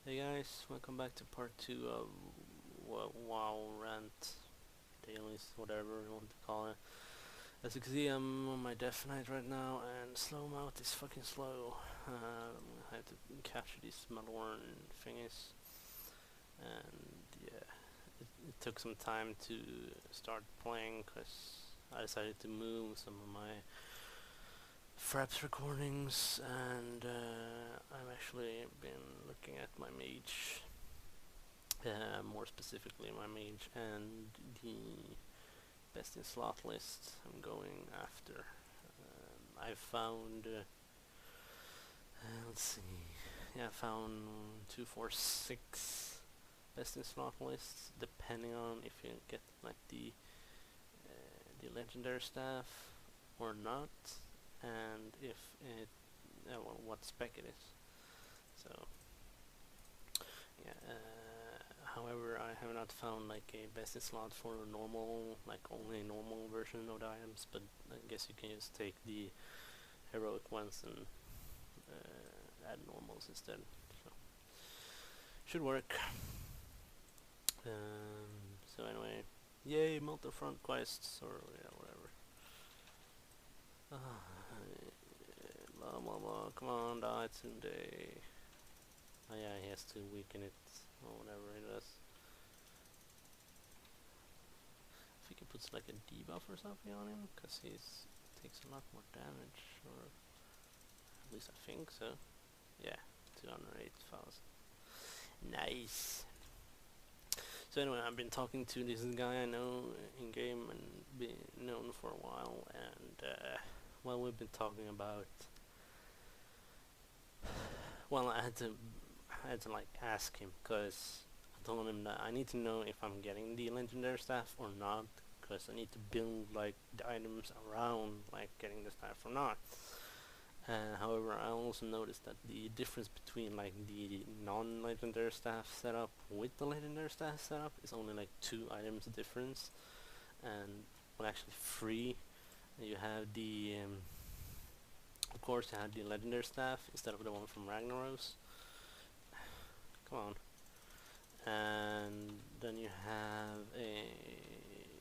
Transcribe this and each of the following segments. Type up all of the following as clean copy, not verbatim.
Hey guys, welcome back to part 2 of WoW Rant, Dailies, whatever you want to call it. As you can see, I'm on my Death Knight right now, and slow mount is fucking slow. I have to capture these Malorn thingies, and yeah, it took some time to start playing because I decided to move some of my Fraps recordings, and I've actually been looking at my mage. More specifically my mage and the best in slot list I'm going after. I found, let's see, yeah, I found 246 best in slot lists, depending on if you get like the legendary staff or not, and if it, well, what spec it is. So yeah. However, I have not found like a best in slot for a normal, like only a normal version of the items, but I guess you can just take the heroic ones and add normals instead. So should work. So anyway, yay, multi-front quests or yeah, whatever. Blah blah blah. Come on, die today. Oh yeah, he has to weaken it or whatever he does. I think he puts like a debuff or something on him, because he takes a lot more damage, or at least I think so. Yeah, 208,000. Nice. So anyway, I've been talking to this guy I know in game and been known for a while, and well, we've been talking about. Well, I had to like ask him because I told him that I need to know if I'm getting the legendary staff or not, because I need to build like the items around like getting the staff or not. However, I also noticed that the difference between like the non-legendary staff setup with the legendary staff setup is only like 2 items difference, and well, actually 3. You have the, of course, you have the legendary staff instead of the one from Ragnaros. Come on. And then you have a,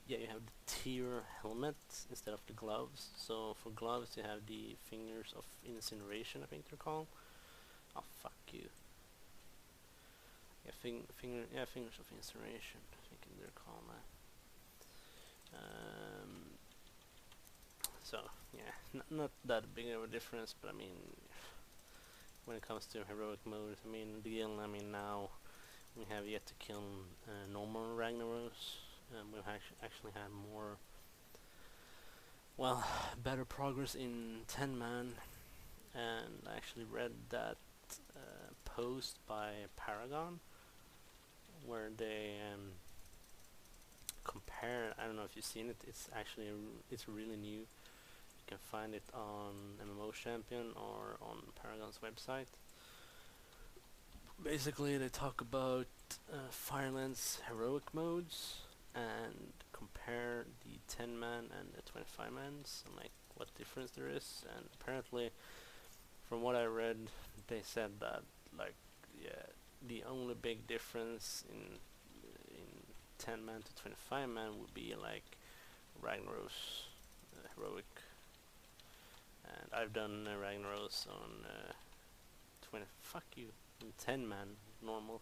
yeah, you have the tier helmet instead of the gloves. So for gloves you have the fingers of incineration, I think they're called. Oh fuck you. Yeah, fingers of incineration, I think they're called that. So yeah, not that big of a difference, but I mean, when it comes to heroic mode, I mean, the guild, I mean, now we have yet to kill normal Ragnaros. We've actually had more, well, better progress in 10 man, and I actually read that post by Paragon where they compare. I don't know if you've seen it. It's actually it's really new. You can find it on MMO Champion or on Paragon's website. Basically, they talk about Fireland's heroic modes and compare the 10 man and the 25 mans and like what difference there is. And apparently, from what I read, they said that like, yeah, the only big difference in 10 man to 25 man would be like Ragnaros heroic, and I've done Ragnaros on 20. Fuck you. In 10 man normal,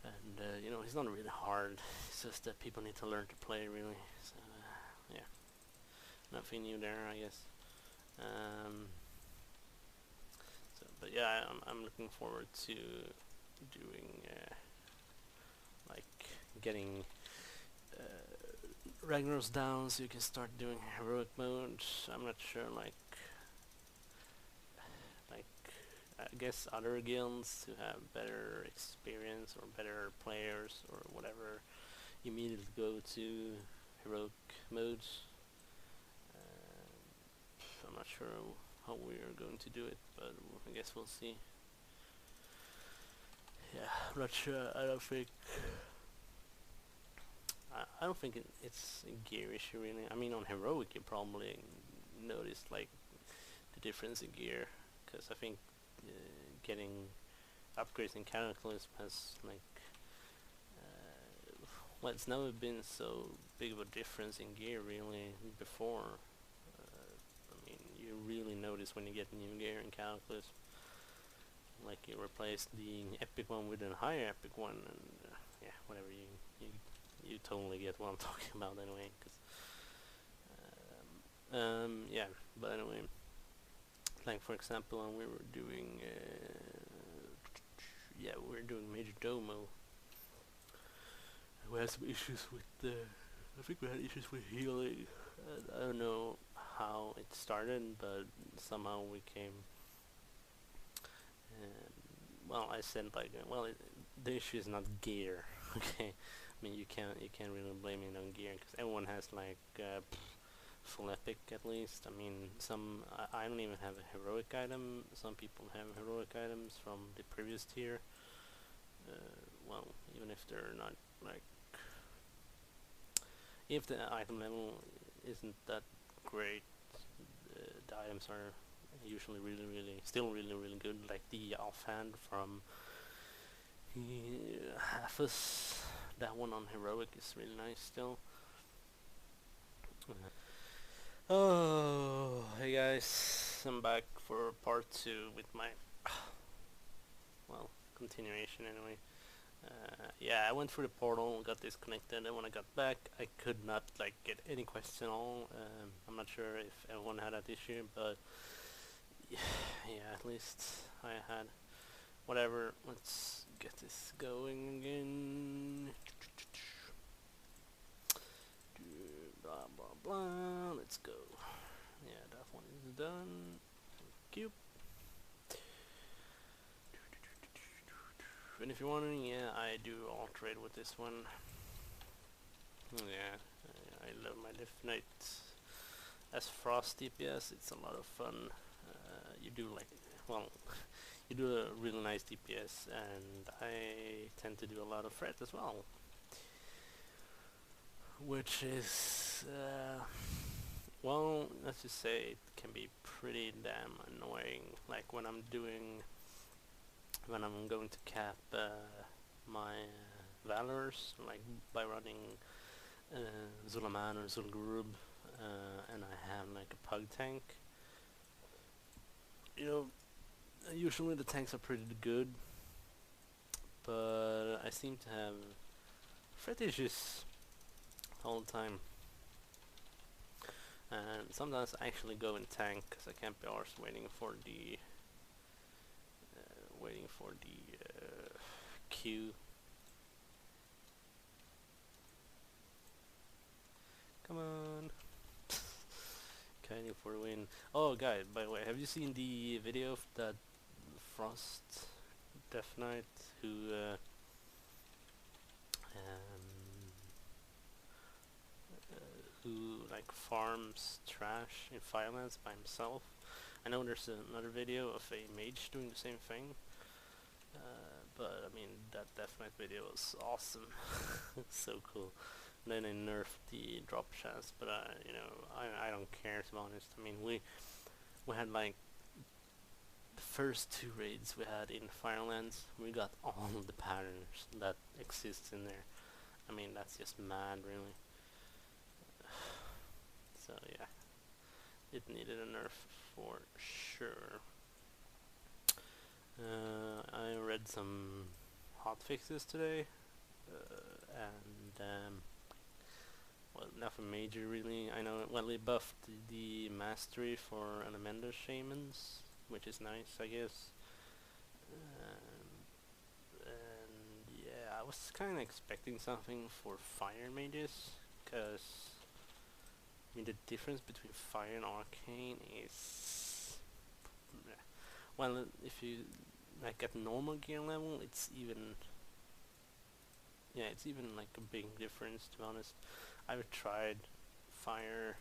and you know, he's not really hard. It's just that people need to learn to play really. So yeah, nothing new there, I guess. But yeah, I'm looking forward to doing like getting Ragnaros down so you can start doing heroic mode. I'm not sure, like I guess other guilds who have better experience or better players or whatever immediately go to heroic modes. I'm not sure how we are going to do it, but I guess we'll see. Yeah, I'm not sure. I don't think it's a gear issue really. I mean, on heroic you probably noticed like the difference in gear, because I think getting, upgrades in Cataclysm has like well, it's never been so big of a difference in gear really before. I mean, you really notice when you get new gear in Cataclysm. Like you replace the epic one with a higher epic one, and yeah, whatever. You totally get what I'm talking about anyway. Cause, yeah, but anyway, like for example, when we were doing, yeah, we were doing Major Domo. We had some issues with the. I think we had issues with healing. I don't know how it started, but somehow we came. Well, I said like, well, the issue is not gear. Okay, I mean you can't really blame it on gear because everyone has like full epic at least. I mean I don't even have a heroic item. Some people have heroic items from the previous tier. Well, even if they're not like, if the item level isn't that great, the items are usually still really good. Like the offhand from Halfus, that one on heroic is really nice still. Oh, hey guys, I'm back for part 2 with my well, continuation anyway. Yeah, I went through the portal, got disconnected, and when I got back, I could not like get any question at all. I'm not sure if everyone had that issue, but yeah, at least I had. Whatever, let's get this going again. Blah blah blah, let's go. Yeah, that one is done. Thank you. And if you're wondering, yeah, I do alternate with this one. Yeah, I love my Lift Knight as Frost DPS. It's a lot of fun. You do like, well, you do a really nice DPS, and I tend to do a lot of threat as well, which is well, let's just say it can be pretty damn annoying. Like when I'm going to cap my Valors, like by running Zulaman or Zul'Gurub, and I have like a pug tank. You know, usually the tanks are pretty good, but I seem to have threat issues all the time. And sometimes I actually go in tank because I can't be arsed waiting for the queue. Come on. Kiting for a win. Oh, guys, by the way, have you seen the video of that Frost Death Knight who like farms trash in Firelands by himself? I know there's another video of a mage doing the same thing, but I mean that Death Knight video was awesome. So cool. And then they nerfed the drop chance, but you know, I don't care, to be honest. I mean we had like the first 2 raids we had in Firelands, we got all of the patterns that exist in there. I mean that's just mad, really. So yeah, it needed a nerf for sure. I read some hotfixes today, and well, nothing major really. I know, well, they buffed the mastery for Elemental Shamans, which is nice, I guess. And yeah, I was kind of expecting something for fire mages, because I mean the difference between fire and arcane is, well, if you like at normal gear level, it's even, yeah, it's even like a big difference, to be honest. I've tried fire,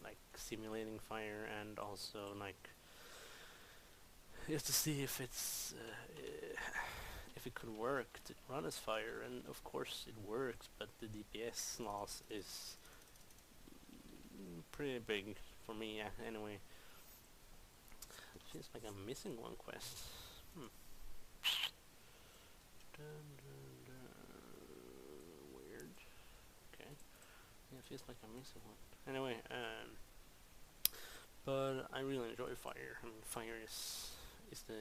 like simulating fire, and also like just to see if it's if it could work to run as fire, and of course it works, but the DPS loss is pretty big for me, anyway. Feels like I'm missing one quest. feels like I'm missing one. Anyway, but I really enjoy fire. I mean, fire is the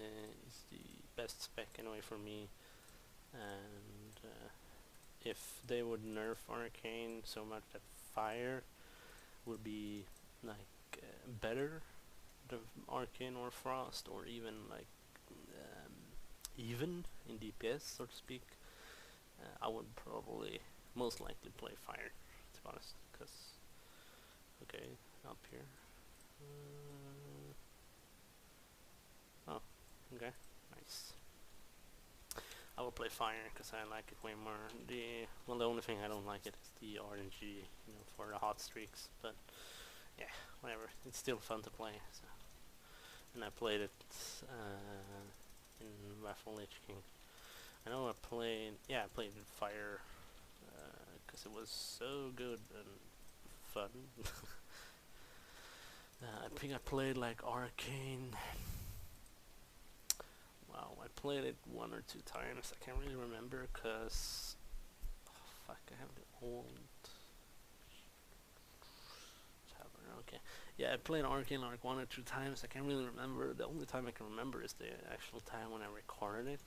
best spec anyway for me. And if they would nerf arcane so much that fire would be like better than arcane or frost, or even like even in DPS, so to speak, I would probably most likely play fire, to be honest. Because okay, up here. Oh, okay, nice. I will play fire because I like it way more. The only thing I don't like it is the RNG, you know, for the hot streaks. But yeah, whatever. It's still fun to play. So. And I played it in Raffle Lich King. I know I played it fire because it was so good and fun. I think I played like Arcane. Wow, I played it 1 or 2 times. I can't really remember because fuck, I have the old tavern. Okay, yeah, I played Arcane like 1 or 2 times. I can't really remember. The only time I can remember is the actual time when I recorded it,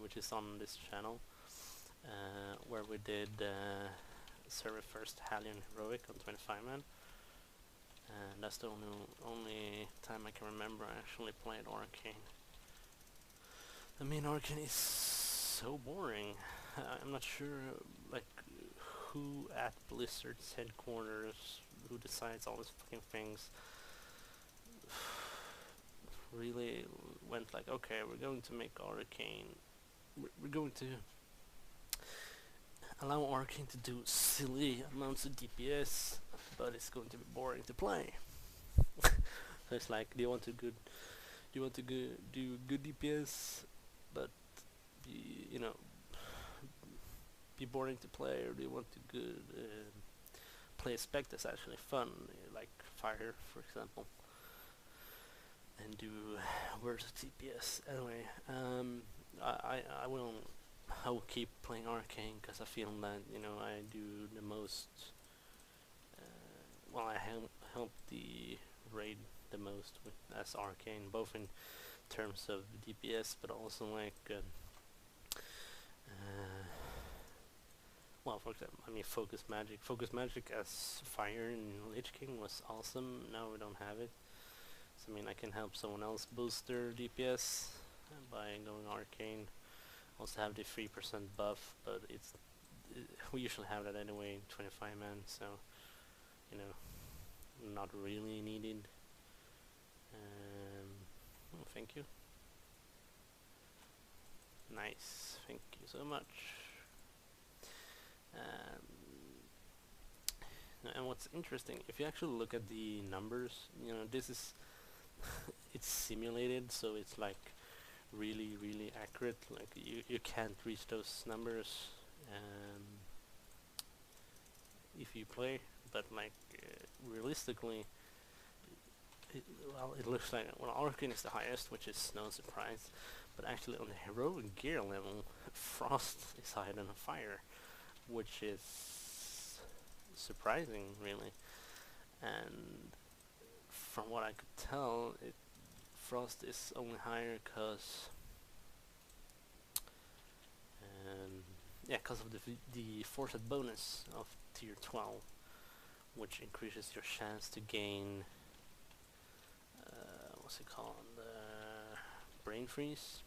which is on this channel, where we did server first Hallion Heroic on 25-man. And that's the only time I can remember I actually played Arcane. I mean, Arcane is so boring. I'm not sure, like, who at Blizzard's headquarters, who decides all these fucking things, really went like, okay, we're going to make Arcane, we're going to allow Arcane to do silly amounts of DPS, but it's going to be boring to play. So it's like, do you want to do good DPS, but be, you know, be boring to play, or do you want to play a spec that's actually fun, like fire, for example, and do worse DPS? Anyway, I will keep playing Arcane because I feel that, you know, I do the most. Well, I help the raid the most with as Arcane, both in terms of DPS, but also like well, for example, I mean, focus magic as fire in Lich King was awesome. Now we don't have it, so I mean, I can help someone else boost their DPS by going Arcane. Also have the 3% buff, but we usually have that anyway in 25-man, so you know, not really needed. Oh, thank you. Nice, thank you so much. And what's interesting, if you actually look at the numbers, you know, this is it's simulated, so it's like really accurate. Like you can't reach those numbers if you play, but like realistically, it looks like, well, Arcane is the highest, which is no surprise, but actually on the heroic gear level, Frost is higher than Fire, which is surprising, really. And from what I could tell, Frost is only higher because because of the forced bonus of tier 12, which increases your chance to gain what's it called, brain freeze.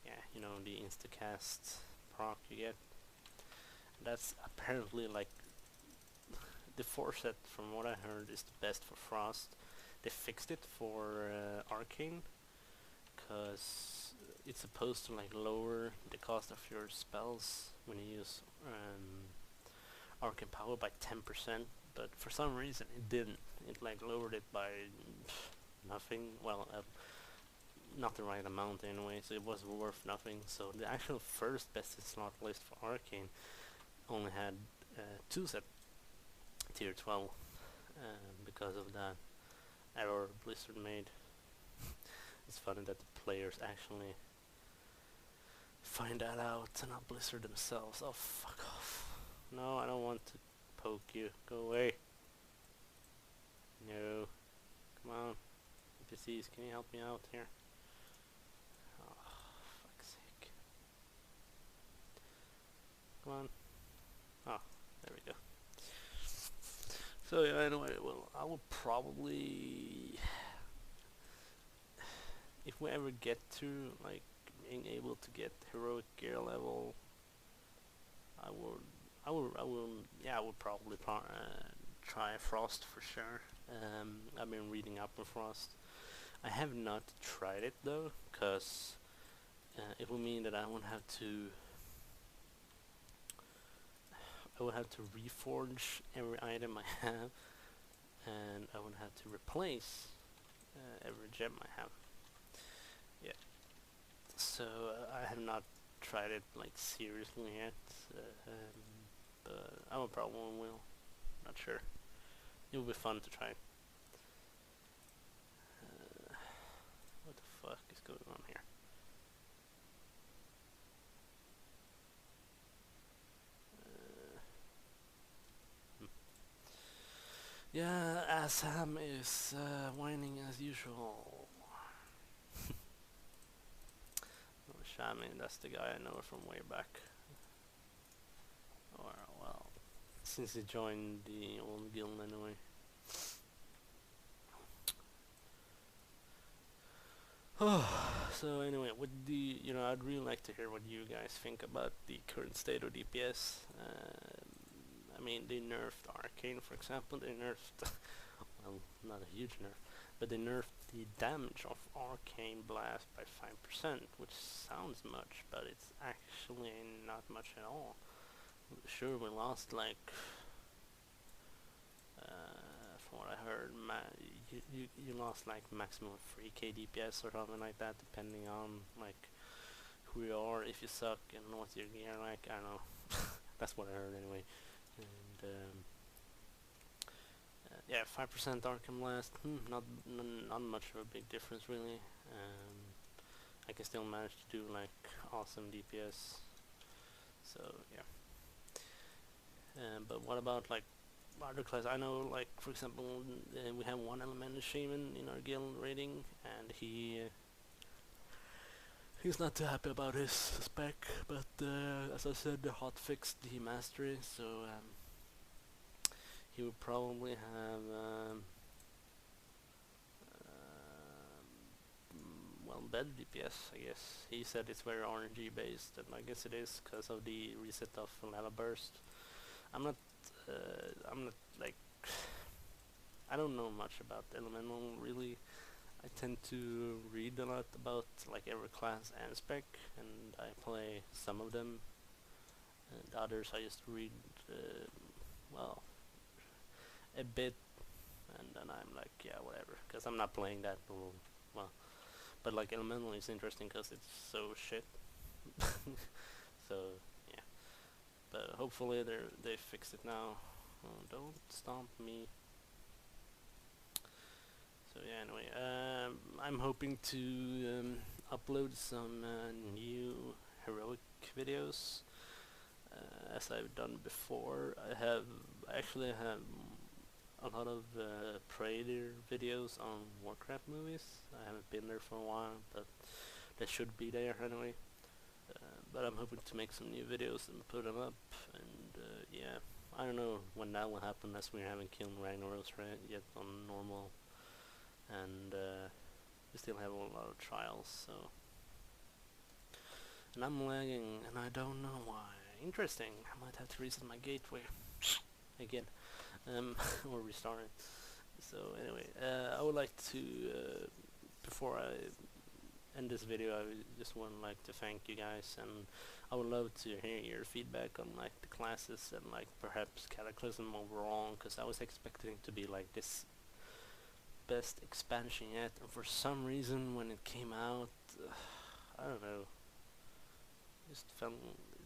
Yeah, you know, the instacast proc you get. That's apparently like the forset, from what I heard, is the best for Frost. They fixed it for Arcane because it's supposed to like lower the cost of your spells when you use Arcane power by 10%, but for some reason it didn't. It like lowered it by nothing. Well, not the right amount anyway, so it was worth nothing. So the actual first best in slot list for Arcane only had 2 set tier 12 because of that error Blizzard made. It's funny that the players actually find that out and not Blizzard themselves. Oh, fuck off. No, I don't want to poke you. Go away. No. Come on. NPCs, can you help me out here? Oh, fuck's sake. Come on. Oh, there we go. So yeah, anyway, well, I will probably, if we ever get to like being able to get heroic gear level, I would probably try Frost for sure. I've been reading up on Frost. I have not tried it though, cause it will mean that I would have to reforge every item I have, and I would have to replace every gem I have. Yeah. So I have not tried it like seriously yet, but I will probably will. Not sure. It will be fun to try. What the fuck is going on here? Yeah, Assam is whining as usual. Shami, that's the guy I know from way back. Or, well, since he joined the old guild anyway. So anyway, what do you know? I'd really like to hear what you guys think about the current state of DPS. I mean, they nerfed Arcane, for example. They nerfed, well, not a huge nerf, but they nerfed the damage of Arcane Blast by 5%, which sounds much, but it's actually not much at all. Sure, we lost like, from what I heard, you lost like maximum 3k DPS or something like that, depending on like who you are, if you suck, and what your gear like. I don't know. That's what I heard anyway. And yeah, 5% Arcane Blast. Not much of a big difference really. I can still manage to do like awesome DPS. So yeah. But what about like other class? I know, like for example, we have one elemental shaman in our guild rating, and he's not too happy about his spec. But as I said, the hot fixed the mastery, so he would probably have well, better DPS, I guess. He said it's very RNG based, and I guess it is because of the reset of lava burst. I'm not like, I don't know much about elemental really. I tend to read a lot about like every class and spec, and I play some of them, and others I just read well, a bit, and then I'm like, yeah, whatever, because I'm not playing that well. But like elemental is interesting because it's so shit. So yeah, but hopefully they fixed it now. Oh, don't stomp me. So yeah, anyway, I'm hoping to upload some new heroic videos, as I've done before. I actually have a lot of Predator videos on Warcraft movies. I haven't been there for a while, but they should be there anyway. But I'm hoping to make some new videos and put them up, and yeah, I don't know when that will happen, as we haven't killed Ragnaros yet on normal, and we still have a lot of trials, so. And I'm lagging, and I don't know why. Interesting, I might have to reset my gateway again, or restart it. So anyway, I would like to, before I end this video, I just would like to thank you guys, and I would love to hear your feedback on like the classes and like perhaps Cataclysm overall, because I was expecting it to be like this best expansion yet, and for some reason when it came out, I don't know, it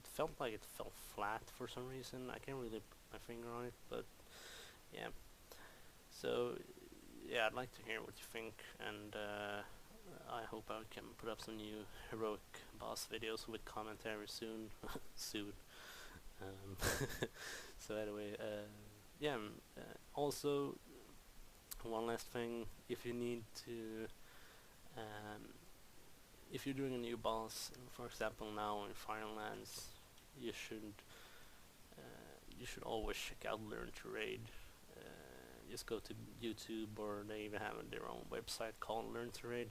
felt like it fell flat for some reason. I can't really put my finger on it, but yeah. So yeah, I'd like to hear what you think, and I hope I can put up some new heroic boss videos with commentary soon. Soon. So anyway, yeah, also one last thing, if you need to, um, if you're doing a new boss, for example now in Firelands, you should always check out Learn to Raid. Just go to YouTube, or they even have their own website called Learn to Raid.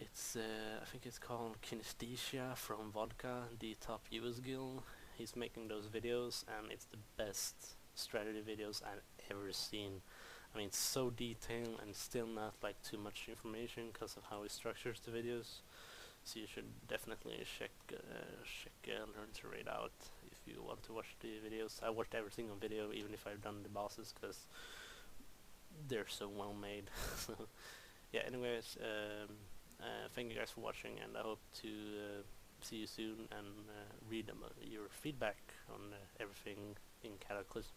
It's I think it's called Kinesthesia from Vodka, the top US guild. He's making those videos, and it's the best strategy videos I've ever seen. I mean, it's so detailed and still not like too much information because of how he structures the videos. So you should definitely check Learn to Raid out if you want to watch the videos. I watched everything on video, even if I've done the bosses, because they're so well made. So yeah, anyways, thank you guys for watching, and I hope to see you soon and read your feedback on everything in Cataclysm.